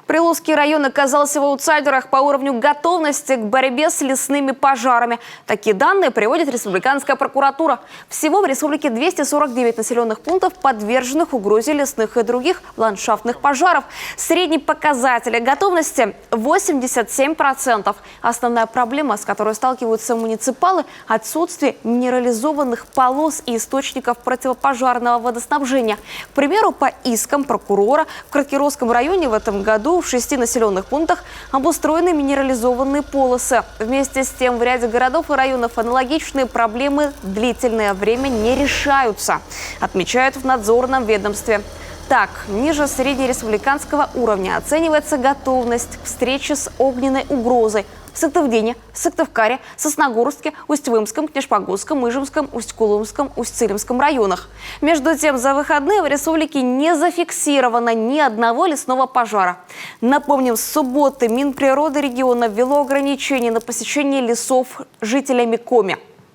Прилузский район оказался в аутсайдерах по уровню готовности к борьбе с лесными пожарами. Такие данные приводит Республиканская прокуратура. Всего в республике 249 населенных пунктов, подверженных угрозе лесных и других ландшафтных пожаров. Средний показатель готовности – 87%. Основная проблема, с которой сталкиваются муниципалы – отсутствие минерализованных полос и источников противопожарного водоснабжения. К примеру, по искам прокурора в Краткировском районе в этом году в 6 населенных пунктах обустроены минерализованные полосы. Вместе с тем в ряде городов и районов аналогичные проблемы длительное время не решаются, отмечают в надзорном ведомстве. Так, ниже среднереспубликанского уровня оценивается готовность к встрече с огненной угрозой в Сыктывдине, Сыктывкаре, Сосногорске, Усть-Вымском, Книжпогосском, Ижемском, Усть-Кулымском, Усть-Цилимском районах. Между тем, за выходные в республике не зафиксировано ни одного лесного пожара. Напомним, с субботы Минприроды региона ввело ограничения на посещение лесов жителями Коми.